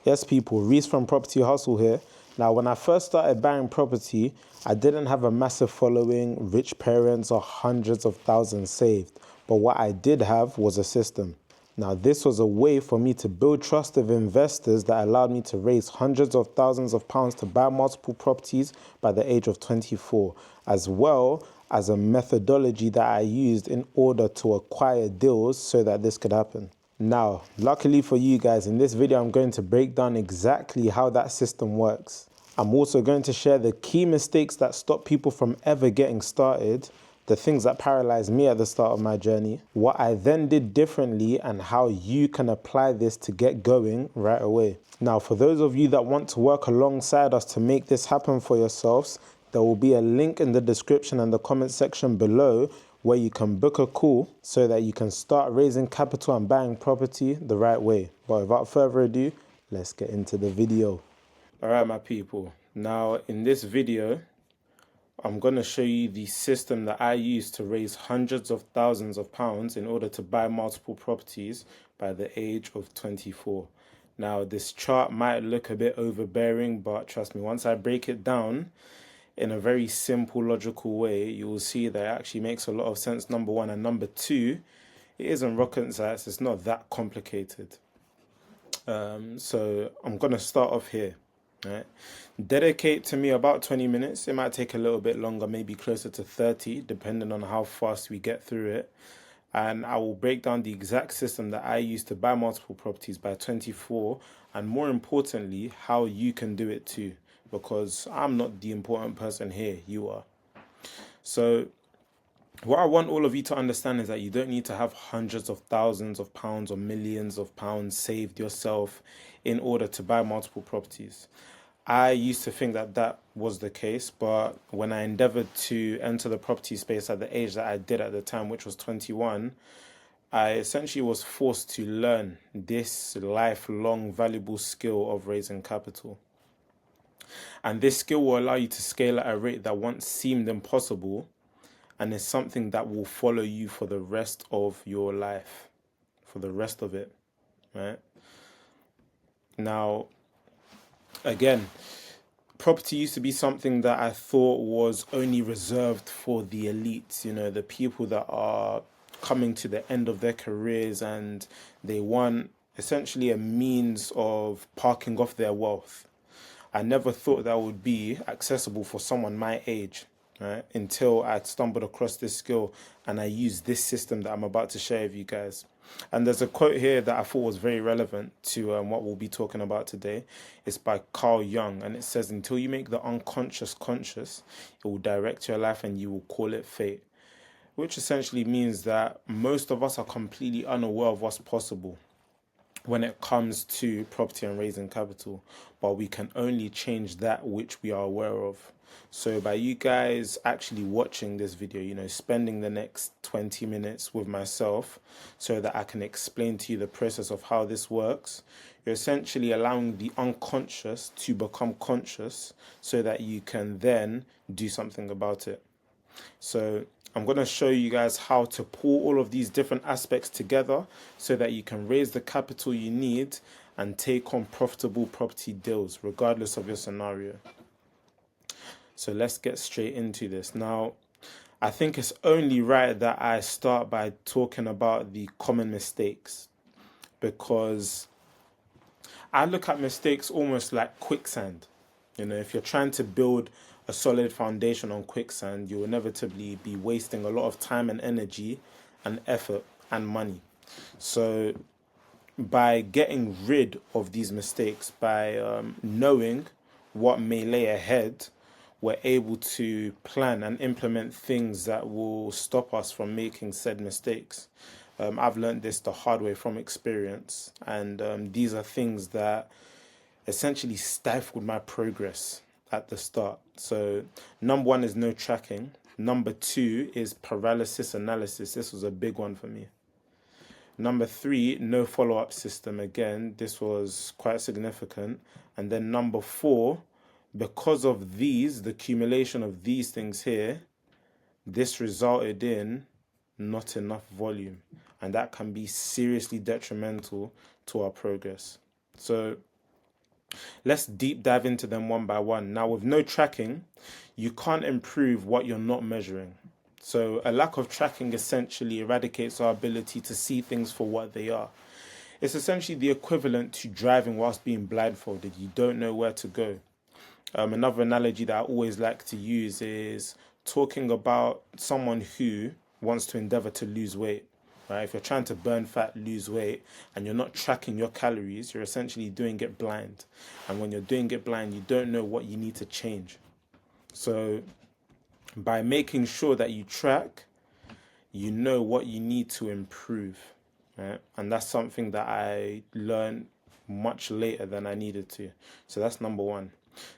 Yes, people, Reese from Property Hustle here. Now, when I first started buying property, I didn't have a massive following, rich parents, or hundreds of thousands saved. But what I did have was a system. Now, this was a way for me to build trust with investors that allowed me to raise hundreds of thousands of pounds to buy multiple properties by the age of 24, as well as a methodology that I used in order to acquire deals so that this could happen. Now, luckily for you guys, in this video, I'm going to break down exactly how that system works. I'm also going to share the key mistakes that stop people from ever getting started, the things that paralyzed me at the start of my journey, what I then did differently, and how you can apply this to get going right away. Now, for those of you that want to work alongside us to make this happen for yourselves, there will be a link in the description and the comment section below where you can book a call so that you can start raising capital and buying property the right way. But without further ado, let's get into the video. All right, my people. Now, in this video, I'm going to show you the system that I use to raise hundreds of thousands of pounds in order to buy multiple properties by the age of 24. Now, this chart might look a bit overbearing, but trust me, once I break it down in a very simple, logical way, you will see that it actually makes a lot of sense, number one. And number two, it isn't rocket science. It's not that complicated. So I'm going to start off here. Right. Dedicate to me about 20 minutes. It might take a little bit longer, maybe closer to 30, depending on how fast we get through it. And I will break down the exact system that I use to buy multiple properties by 24, and more importantly, how you can do it too, because I'm not the important person here, you are. So what I want all of you to understand is that you don't need to have hundreds of thousands of pounds or millions of pounds saved yourself in order to buy multiple properties. I used to think that that was the case, but when I endeavored to enter the property space at the age that I did at the time, which was 21, I essentially was forced to learn this lifelong valuable skill of raising capital. And this skill will allow you to scale at a rate that once seemed impossible, and is something that will follow you for the rest of your life, for the rest of it, right? Now, again, property used to be something that I thought was only reserved for the elites, you know, the people that are coming to the end of their careers and they want essentially a means of parking off their wealth. I never thought that would be accessible for someone my age, right? Until I stumbled across this skill and I used this system that I'm about to share with you guys. And there's a quote here that I thought was very relevant to what we'll be talking about today. It's by Carl Jung, and it says, "Until you make the unconscious conscious, it will direct your life and you will call it fate." Which essentially means that most of us are completely unaware of what's possible when it comes to property and raising capital, but we can only change that which we are aware of. So by you guys actually watching this video, you know, spending the next 20 minutes with myself so that I can explain to you the process of how this works, you're essentially allowing the unconscious to become conscious so that you can then do something about it. So I'm going to show you guys how to pull all of these different aspects together so that you can raise the capital you need and take on profitable property deals, regardless of your scenario. So let's get straight into this. Now, I think it's only right that I start by talking about the common mistakes, because I look at mistakes almost like quicksand. You know, if you're trying to build a solid foundation on quicksand, you will inevitably be wasting a lot of time and energy and effort and money. So by getting rid of these mistakes, by knowing what may lay ahead, we're able to plan and implement things that will stop us from making said mistakes. I've learned this the hard way from experience, and these are things that essentially stifled my progress at the start. So number one is no tracking. Number two is paralysis analysis. This was a big one for me. Number three, no follow-up system. Again, this was quite significant. And then number four, because of these, the accumulation of these things here, this resulted in not enough volume. And that can be seriously detrimental to our progress. So Let's deep dive into them one by one. Now, with no tracking, you can't improve what you're not measuring. So, a lack of tracking essentially eradicates our ability to see things for what they are. It's essentially the equivalent to driving whilst being blindfolded. You don't know where to go. Another analogy that I always like to use is talking about someone who wants to endeavor to lose weight. Right? If you're trying to burn fat, lose weight, and you're not tracking your calories, you're essentially doing it blind. And when you're doing it blind, you don't know what you need to change. So, by making sure that you track, you know what you need to improve. Right? And that's something that I learned much later than I needed to. So, that's number one.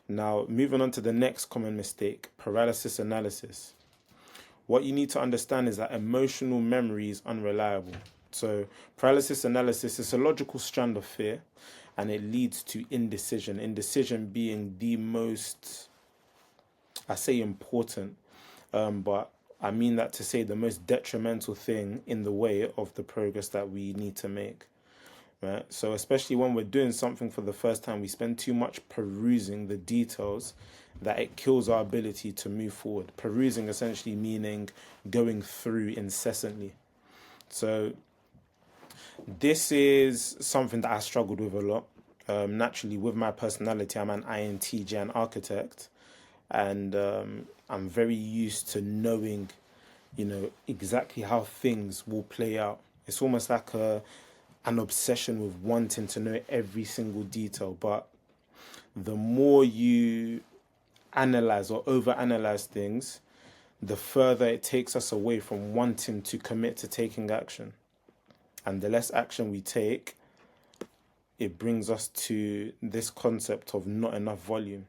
Now, moving on to the next common mistake, paralysis analysis. What you need to understand is that emotional memory is unreliable. So, paralysis analysis is a logical strand of fear and it leads to indecision. Indecision being the most, I say important, but I mean that to say the most detrimental thing in the way of the progress that we need to make. Right? So especially when we're doing something for the first time, we spend too much perusing the details that it kills our ability to move forward. Perusing essentially meaning going through incessantly. So this is something that I struggled with a lot. Naturally, with my personality, I'm an INTJ, an architect, and I'm very used to knowing, exactly how things will play out. It's almost like an obsession with wanting to know every single detail. But the more you analyze or overanalyze things, the further it takes us away from wanting to commit to taking action. And the less action we take, it brings us to this concept of not enough volume,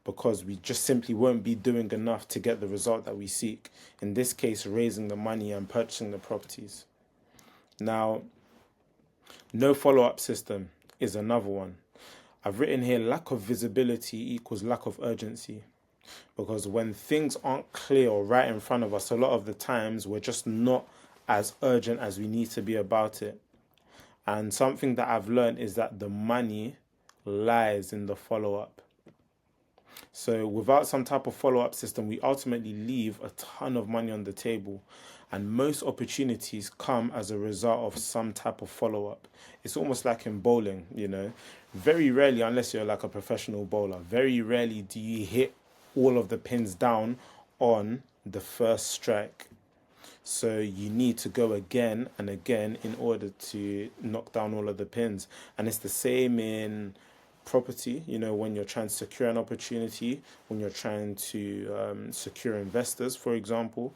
because we just simply won't be doing enough to get the result that we seek. In this case, raising the money and purchasing the properties. Now, no follow-up system is another one. I've written here lack of visibility equals lack of urgency. Because when things aren't clear or right in front of us, a lot of the times we're just not as urgent as we need to be about it. And something that I've learned is that the money lies in the follow-up. So without some type of follow-up system, we ultimately leave a ton of money on the table. And most opportunities come as a result of some type of follow-up. It's almost like in bowling, Very rarely, unless you're like a professional bowler, very rarely do you hit all of the pins down on the first strike. So you need to go again and again in order to knock down all of the pins. And it's the same in property, when you're trying to secure an opportunity, when you're trying to secure investors, for example.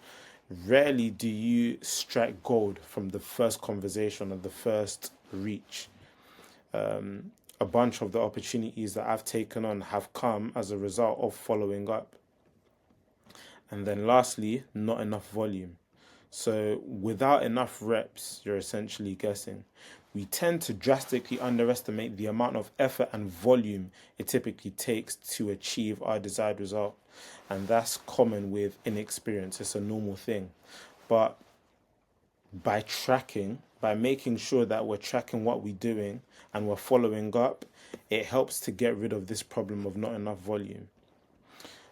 Rarely do you strike gold from the first conversation or the first reach. A bunch of the opportunities that I've taken on have come as a result of following up. And then lastly, not enough volume. So without enough reps, you're essentially guessing. We tend to drastically underestimate the amount of effort and volume it typically takes to achieve our desired result. And that's common with inexperience. It's a normal thing. But by tracking, by making sure that we're tracking what we're doing and we're following up, it helps to get rid of this problem of not enough volume.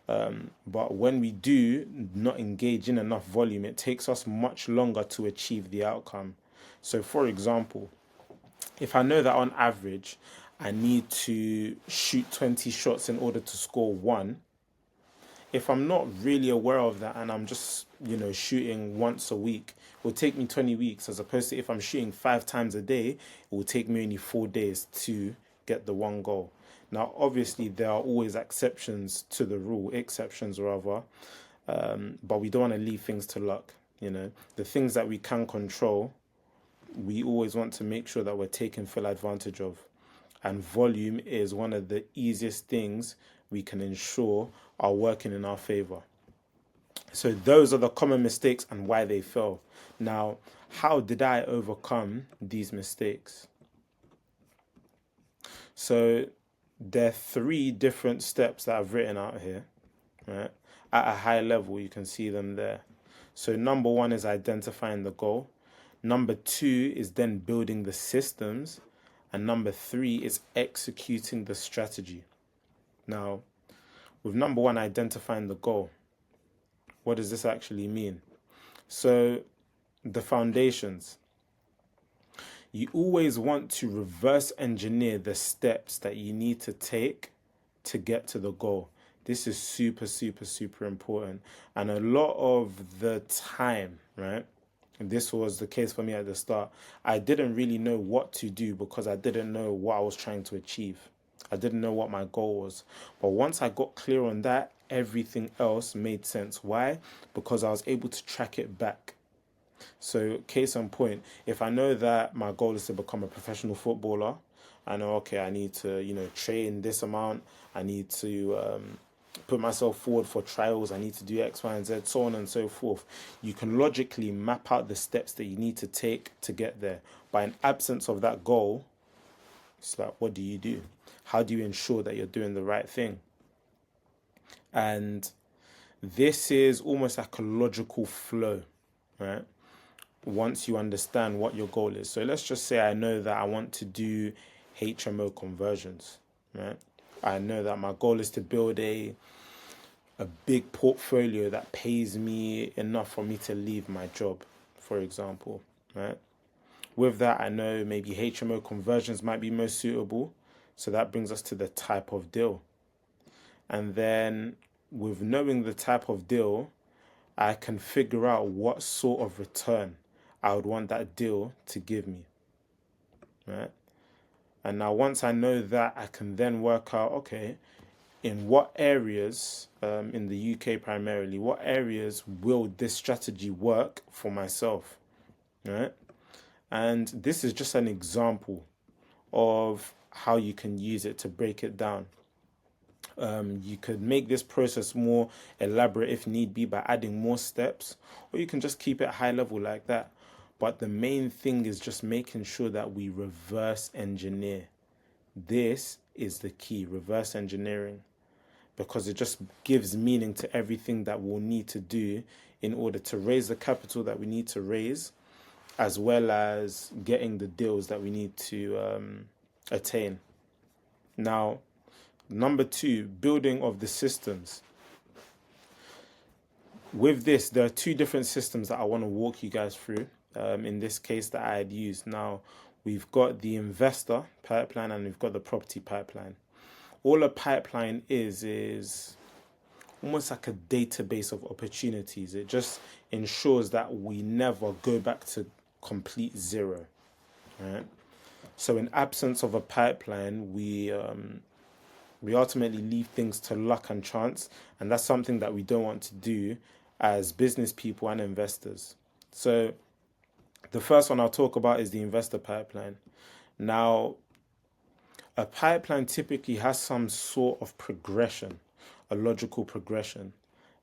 But when we do not engage in enough volume, it takes us much longer to achieve the outcome. So, for example, if I know that on average I need to shoot 20 shots in order to score one, if I'm not really aware of that and I'm just, shooting once a week, it will take me 20 weeks, as opposed to if I'm shooting 5 times a day, it will take me only 4 days to get the one goal. Now, obviously, there are always exceptions to the rule, but we don't want to leave things to luck. The things that we can control, we always want to make sure that we're taking full advantage of. And volume is one of the easiest things we can ensure are working in our favor. So those are the common mistakes and why they fail. Now, how did I overcome these mistakes? So there are 3 different steps that I've written out here, right? At a high level, you can see them there. So number 1 is identifying the goal. Number 2 is then building the systems. And number 3 is executing the strategy. Now, with number 1, identifying the goal, what does this actually mean? So, the foundations. You always want to reverse engineer the steps that you need to take to get to the goal. This is super, super, super important. And a lot of the time, right? And this was the case for me at the start. I didn't really know what to do because I didn't know what I was trying to achieve. I didn't know what my goal was. But once I got clear on that, everything else made sense. Why? Because I was able to track it back. So, case in point, if I know that my goal is to become a professional footballer, I know, okay, I need to, train this amount. I need to put myself forward for trials. I need to do X, Y, and Z, so on and so forth. You can logically map out the steps that you need to take to get there. By an absence of that goal, it's like, what do you do? How do you ensure that you're doing the right thing? And this is almost like a logical flow, right? Once you understand what your goal is. So let's just say I know that I want to do HMO conversions, right? I know that my goal is to build a big portfolio that pays me enough for me to leave my job, for example, right? With that, I know maybe HMO conversions might be most suitable. So that brings us to the type of deal. And then with knowing the type of deal, I can figure out what sort of return I would want that deal to give me, right? And now once I know that, I can then work out, okay, in what areas, in the UK primarily, what areas will this strategy work for myself, right? And this is just an example of how you can use it to break it down. You could make this process more elaborate if need be by adding more steps, or you can just keep it high level like that. But the main thing is just making sure that we reverse engineer. This is the key, reverse engineering, because it just gives meaning to everything that we'll need to do in order to raise the capital that we need to raise, as well as getting the deals that we need to attain. Now, number 2, building of the systems. With this, there are 2 different systems that I want to walk you guys through. In this case that I had used. Now, we've got the investor pipeline and we've got the property pipeline. All a pipeline is almost like a database of opportunities. It just ensures that we never go back to complete zero, right? So in absence of a pipeline, we ultimately leave things to luck and chance, and that's something that we don't want to do as business people and investors. So the first one I'll talk about is the investor pipeline. Now, a pipeline typically has some sort of progression, a logical progression.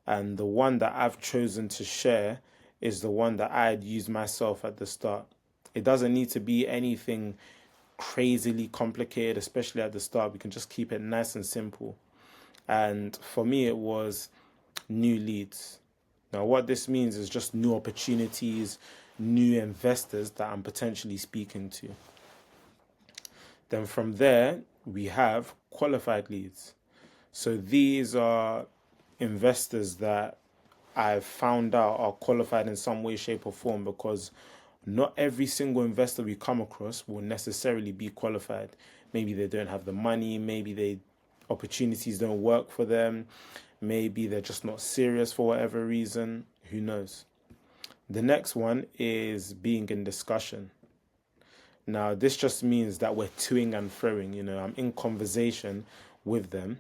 And the one that I've chosen to share is the one that I had used myself at the start. It doesn't need to be anything crazily complicated, especially at the start. We can just keep it nice and simple. And for me, it was new leads. Now, what this means is just new opportunities, new investors that I'm potentially speaking to. Then from there, we have qualified leads. So these are investors that I've found out are qualified in some way, shape, or form, because not every single investor we come across will necessarily be qualified. Maybe they don't have the money, maybe opportunities don't work for them, maybe they're just not serious for whatever reason, who knows. The next one is being in discussion. Now, this just means that we're toing and froing, I'm in conversation with them.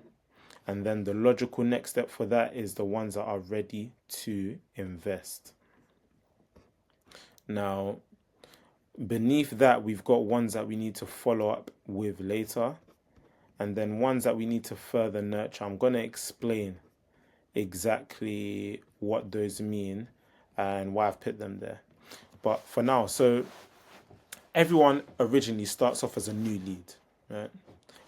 And then the logical next step for that is the ones that are ready to invest. Now, beneath that, we've got ones that we need to follow up with later, and then ones that we need to further nurture. I'm going to explain exactly what those mean and why I've put them there. But for now, so everyone originally starts off as a new lead, right?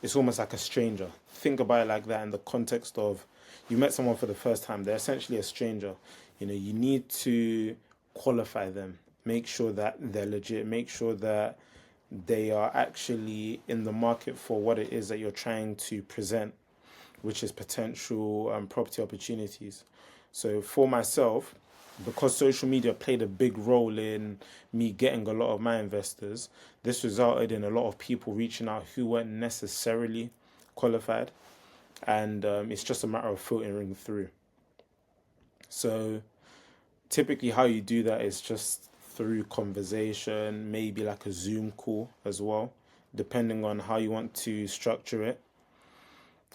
It's almost like a stranger. Think about it like that in the context of you met someone for the first time. They're essentially a stranger. You need to qualify them. Make sure that they're legit. Make sure that they are actually in the market for what it is that you're trying to present, which is potential property opportunities. So for myself, because social media played a big role in me getting a lot of my investors, this resulted in a lot of people reaching out who weren't necessarily qualified, and it's just a matter of filtering through. So typically, how you do that is just through conversation, maybe like a Zoom call as well, depending on how you want to structure it.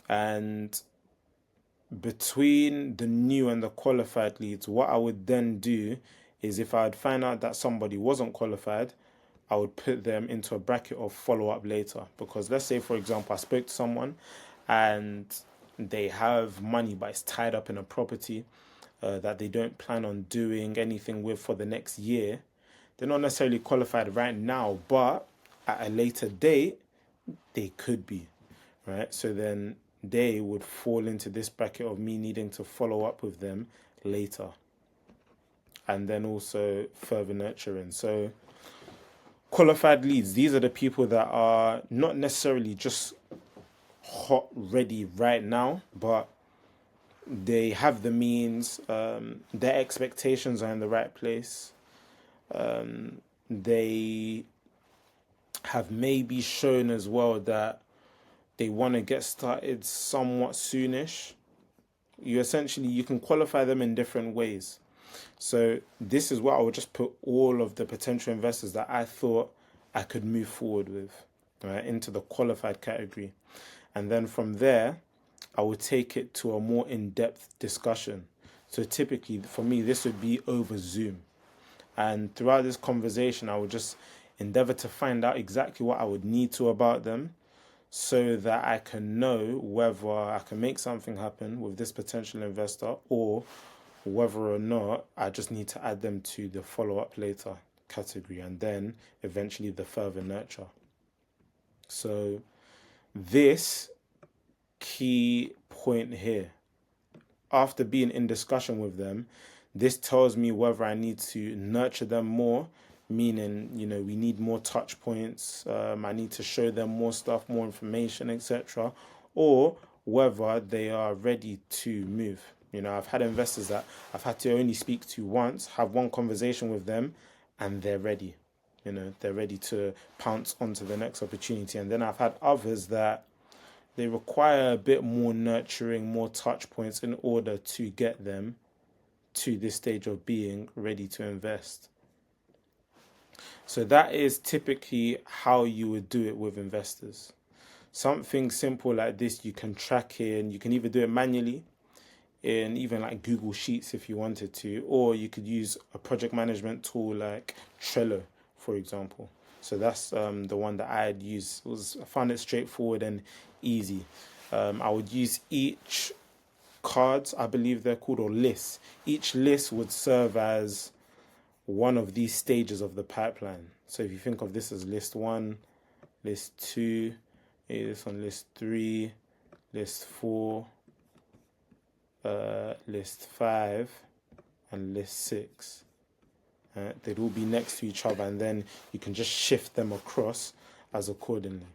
And between the new and the qualified leads, what I would then do is if I'd find out that somebody wasn't qualified, I would put them into a bracket of follow up later. Because let's say, for example, I spoke to someone and they have money but it's tied up in a property that they don't plan on doing anything with for the next year. They're not necessarily qualified right now, but at a later date, they could be, right? So then they would fall into this bracket of me needing to follow up with them later, and then also further nurturing. So qualified leads, these are the people that are not necessarily just hot ready right now, but they have the means, their expectations are in the right place, they have maybe shown as well that they want to get started somewhat soonish. You can qualify them in different ways. So this is what I would just put all of the potential investors that I thought I could move forward with, right, into the qualified category. And then from there, I would take it to a more in-depth discussion. So typically for me, this would be over Zoom. And throughout this conversation, I would just endeavor to find out exactly what I would need to about them so that I can know whether I can make something happen with this potential investor or whether or not I just need to add them to the follow-up later category and then eventually the further nurture. So this key point here, after being in discussion with them, this tells me whether I need to nurture them more, meaning, we need more touch points, I need to show them more stuff, more information, etc., or whether they are ready to move. I've had investors that I've had to only speak to once, have one conversation with them, and they're ready. They're ready to pounce onto the next opportunity. And then I've had others that they require a bit more nurturing, more touch points in order to get them to this stage of being ready to invest. So that is typically how you would do it with investors. Something simple like this, you can track in, you can either do it manually in even like Google Sheets if you wanted to, or you could use a project management tool like Trello, for example. So that's the one that I had used. I found it straightforward and easy. I would use each cards, I believe they're called, or lists. Each list would serve as one of these stages of the pipeline. So if you think of this as list 1, list 2, this on list 3, list 4, list 5, and list 6. They'd all be next to each other, and then you can just shift them across as accordingly.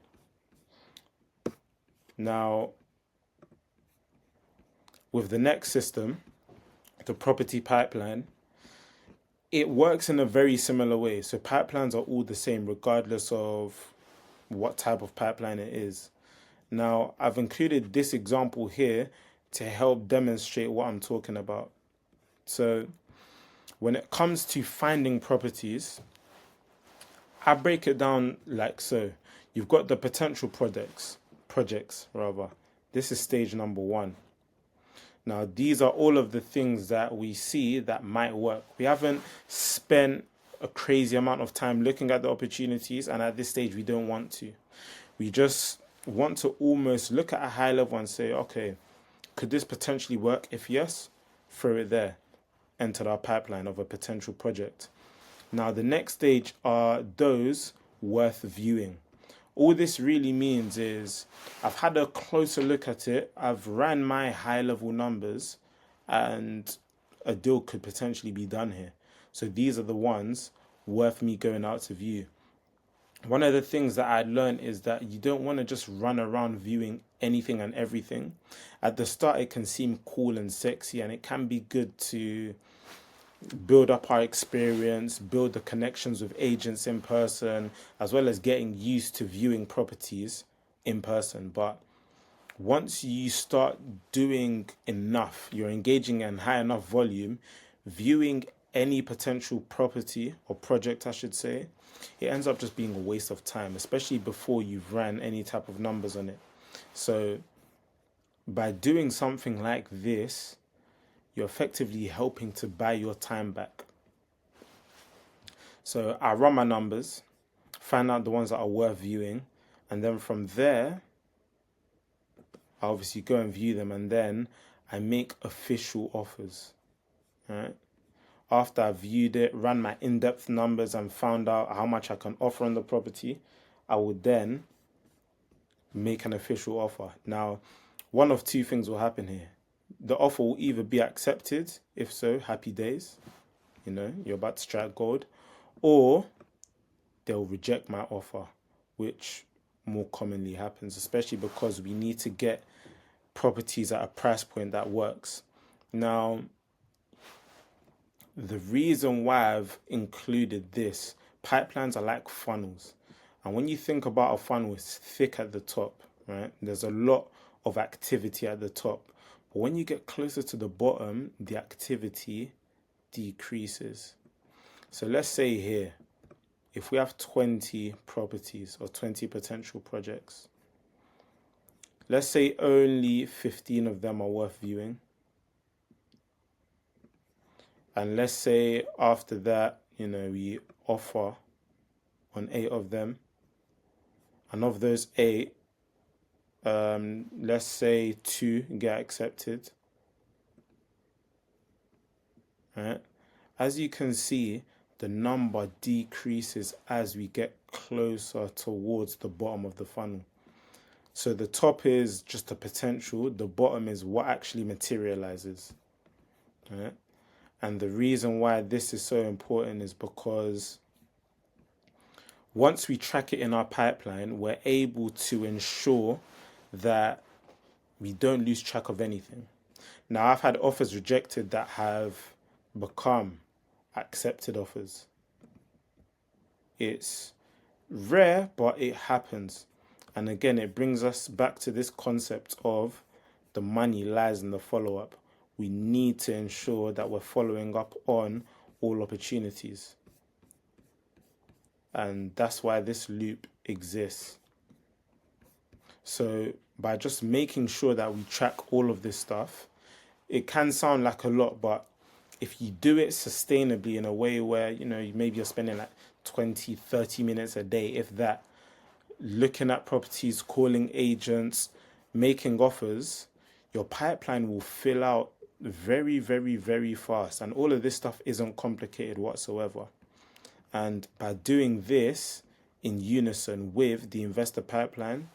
Now, with the next system, the property pipeline, it works in a very similar way. So pipelines are all the same regardless of what type of pipeline it is. Now, I've included this example here to help demonstrate what I'm talking about. So when it comes to finding properties, I break it down like so. You've got the potential projects. This is stage number 1. Now, these are all of the things that we see that might work. We haven't spent a crazy amount of time looking at the opportunities, and at this stage, we don't want to. We just want to almost look at a high level and say, okay, could this potentially work? If yes, throw it there. Enter our pipeline of a potential project. Now, the next stage are those worth viewing. All this really means is I've had a closer look at it, I've ran my high-level numbers, and a deal could potentially be done here. So these are the ones worth me going out to view. one of the things that I learned is that you don't want to just run around viewing anything and everything. At the start, it can seem cool and sexy, and it can be good to build up our experience, build the connections with agents in person, as well as getting used to viewing properties in person. But once you start doing enough, you're engaging in high enough volume, viewing any potential property or project, I should say, it ends up just being a waste of time, especially before you've ran any type of numbers on it. So by doing something like this, you're effectively helping to buy your time back. So I run my numbers, find out the ones that are worth viewing, and then from there, I obviously go and view them, and then I make official offers. Right? After I viewed it, ran my in-depth numbers, and found out how much I can offer on the property, I would then make an official offer. Now, one of two things will happen here. The offer will either be accepted, if so, happy days, you're about to strike gold, or they'll reject my offer, which more commonly happens, especially because we need to get properties at a price point that works. Now, the reason why I've included this, pipelines are like funnels. And when you think about a funnel, it's thick at the top, right? There's a lot of activity at the top. But when you get closer to the bottom, the activity decreases. So let's say here, if we have 20 properties or 20 potential projects, let's say only 15 of them are worth viewing. And let's say after that, we offer on 8 of them. And of those 8, let's say 2 get accepted. Right? As you can see, the number decreases as we get closer towards the bottom of the funnel. So the top is just the potential, the bottom is what actually materializes. Right? And the reason why this is so important is because once we track it in our pipeline, we're able to ensure that we don't lose track of anything. Now, I've had offers rejected that have become accepted offers. It's rare, but it happens. And again, it brings us back to this concept of the money lies in the follow-up. We need to ensure that we're following up on all opportunities. And that's why this loop exists. So by just making sure that we track all of this stuff, it can sound like a lot, but if you do it sustainably in a way where, maybe you're spending like 20, 30 minutes a day, if that, looking at properties, calling agents, making offers, your pipeline will fill out very, very, very fast. And all of this stuff isn't complicated whatsoever. And by doing this in unison with the investor pipeline,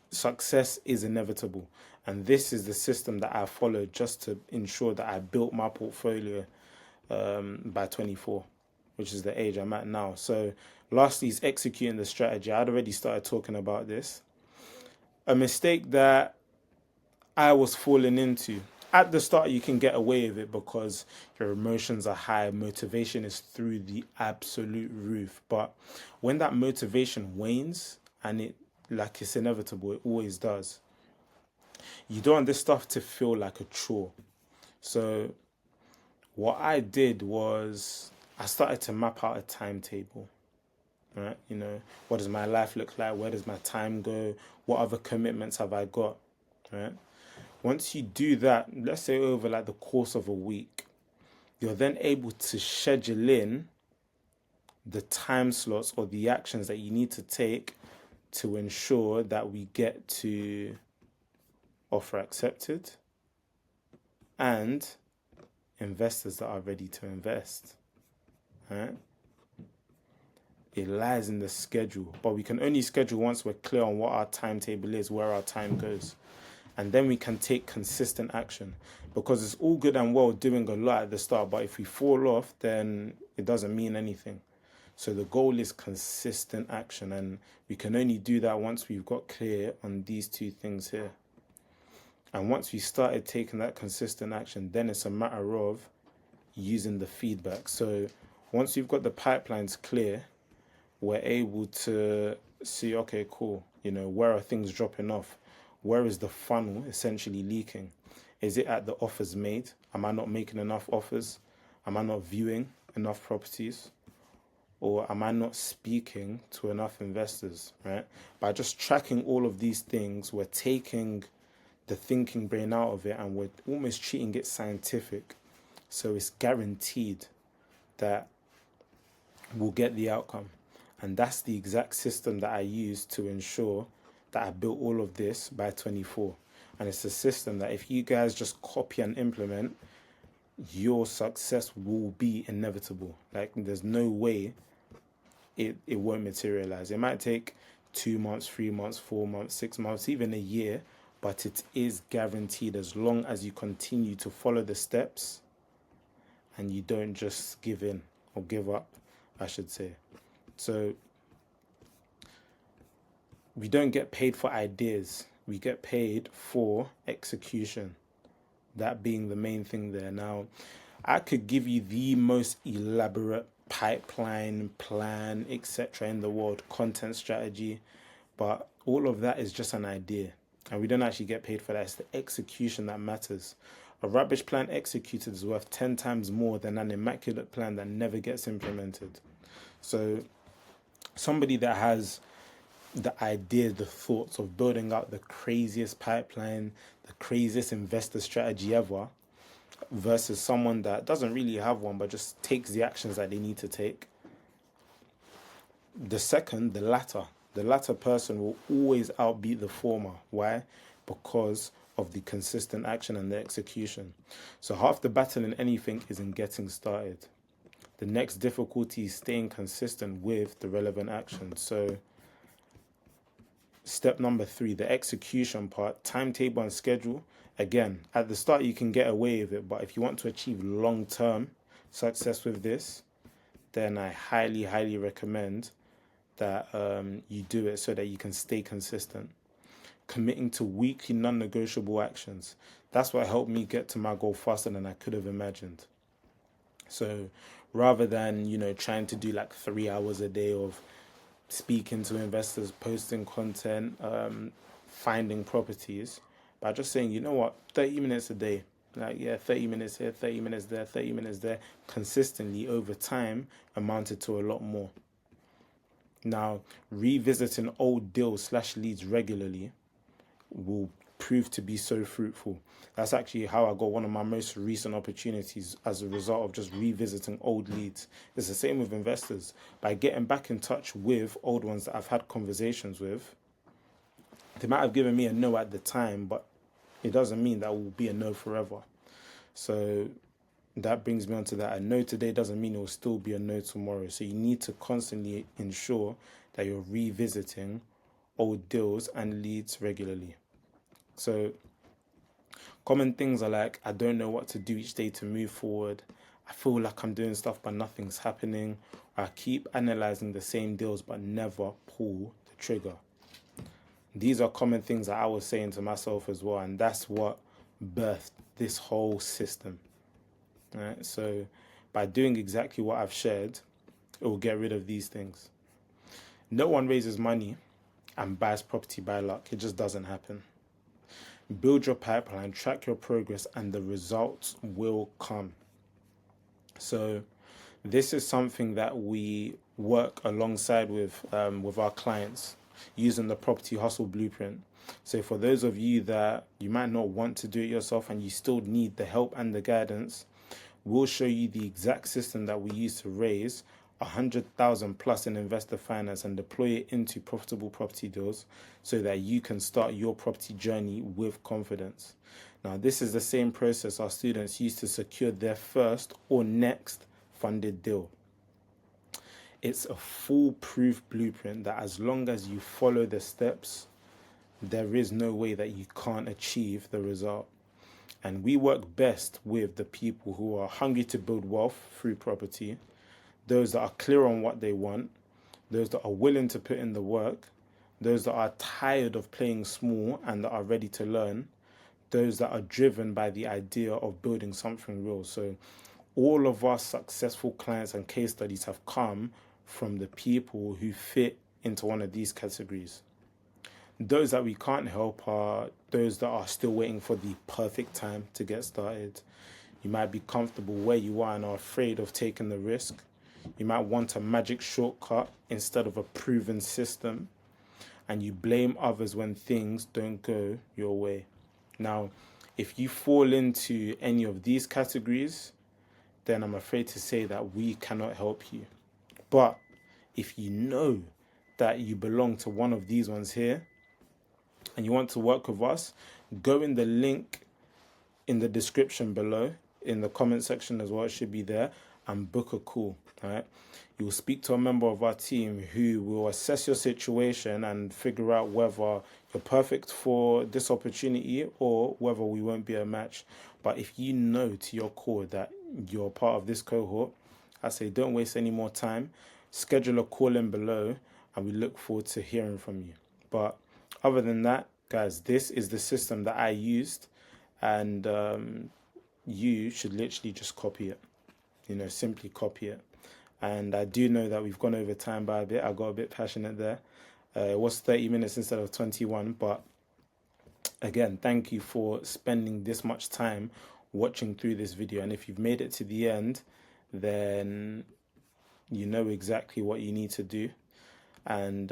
success is inevitable. And this is the system that I followed just to ensure that I built my portfolio by 24, which is the age I'm at now. So lastly is executing the strategy. I'd already started talking about this. A mistake that I was falling into. At the start, you can get away with it because your emotions are high, motivation is through the absolute roof. But when that motivation wanes, and it's inevitable, it always does, you don't want this stuff to feel like a chore. So what I did was I started to map out a timetable. Right? What does my life look like? Where does my time go? What other commitments have I got? Right? Once you do that, let's say over like the course of a week, you're then able to schedule in the time slots or the actions that you need to take to ensure that we get to offer accepted and investors that are ready to invest. Right? It lies in the schedule, but we can only schedule once we're clear on what our timetable is, where our time goes. And then we can take consistent action, because it's all good and well doing a lot at the start, but if we fall off, then it doesn't mean anything. So the goal is consistent action, and we can only do that once we've got clear on these two things here. And once we started taking that consistent action, then it's a matter of using the feedback. So once we've got the pipelines clear, we're able to see, okay, cool, where are things dropping off? Where is the funnel essentially leaking? Is it at the offers made? Am I not making enough offers? Am I not viewing enough properties? Or am I not speaking to enough investors, right? By just tracking all of these things, we're taking the thinking brain out of it and we're almost treating it scientific. So it's guaranteed that we'll get the outcome. And that's the exact system that I used to ensure that I built all of this by 24. And it's a system that if you guys just copy and implement, your success will be inevitable. Like, there's no way it won't materialize. It might take 2 months, 3 months, 4 months, 6 months, even a year, but it is guaranteed as long as you continue to follow the steps and you don't just give in or give up, I should say. So we don't get paid for ideas. We get paid for execution. That being the main thing there. Now, I could give you the most elaborate pipeline, plan, etc. in the world, content strategy, but all of that is just an idea. And we don't actually get paid for that. It's the execution that matters. A rubbish plan executed is worth 10 times more than an immaculate plan that never gets implemented. So somebody that has the idea, the thoughts of building out the craziest pipeline, the craziest investor strategy ever, versus someone that doesn't really have one but just takes the actions that they need to take. The latter person will always outbeat the former. Why? Because of the consistent action and the execution. So half the battle in anything is in getting started. The next difficulty is staying consistent with the relevant action. So step number 3, the execution part, timetable and schedule. Again, at the start you can get away with it, but if you want to achieve long-term success with this, then I highly, highly recommend that you do it so that you can stay consistent. Committing to weekly non-negotiable actions. That's what helped me get to my goal faster than I could have imagined. So rather than, trying to do like 3 hours a day of speaking to investors, posting content, finding properties, by just saying, 30 minutes a day, 30 minutes here, 30 minutes there, 30 minutes there, consistently over time amounted to a lot more. Now, revisiting old deals / leads regularly will prove to be so fruitful. That's actually how I got one of my most recent opportunities as a result of just revisiting old leads. It's the same with investors. By getting back in touch with old ones that I've had conversations with, they might have given me a no at the time, but it doesn't mean that will be a no forever. So that brings me on to that. A no today doesn't mean it will still be a no tomorrow. So you need to constantly ensure that you're revisiting old deals and leads regularly. So common things are like, I don't know what to do each day to move forward. I feel like I'm doing stuff but nothing's happening. I keep analyzing the same deals but never pull the trigger. These are common things that I was saying to myself as well, and that's what birthed this whole system. Right? So by doing exactly what I've shared, it will get rid of these things. No one raises money and buys property by luck. It just doesn't happen. Build your pipeline, track your progress, and the results will come. So this is something that we work alongside with our clients using the Property Hustle Blueprint. So for those of you that you might not want to do it yourself and you still need the help and the guidance, we'll show you the exact system that we use to raise 100,000 plus in investor finance and deploy it into profitable property deals so that you can start your property journey with confidence. Now, this is the same process our students use to secure their first or next funded deal. It's a foolproof blueprint that as long as you follow the steps, there is no way that you can't achieve the result. And we work best with the people who are hungry to build wealth through property, those that are clear on what they want, those that are willing to put in the work, those that are tired of playing small and that are ready to learn, those that are driven by the idea of building something real. So all of our successful clients and case studies have come from the people who fit into one of these categories. Those that we can't help are those that are still waiting for the perfect time to get started. You might be comfortable where you are and are afraid of taking the risk. You might want a magic shortcut instead of a proven system. And you blame others when things don't go your way. Now, if you fall into any of these categories, then I'm afraid to say that we cannot help you. But if you know that you belong to one of these ones here and you want to work with us, go in the link in the description below, in the comment section as well, it should be there, and book a call. All right, you will speak to a member of our team who will assess your situation and figure out whether you're perfect for this opportunity or whether we won't be a match. But if you know to your core that you're part of this cohort, I say don't waste any more time. Schedule a call in below, and we look forward to hearing from you. But other than that, guys, this is the system that I used, and you should literally just copy it. Simply copy it. And I do know that we've gone over time by a bit. I got a bit passionate there. It was 30 minutes instead of 21. But again, thank you for spending this much time watching through this video. And if you've made it to the end, then you know exactly what you need to do. And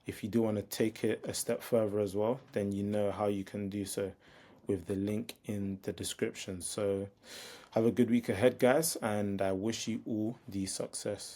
if you do want to take it a step further as well, then you know how you can do so with the link in the description. So have a good week ahead, guys, and I wish you all the success.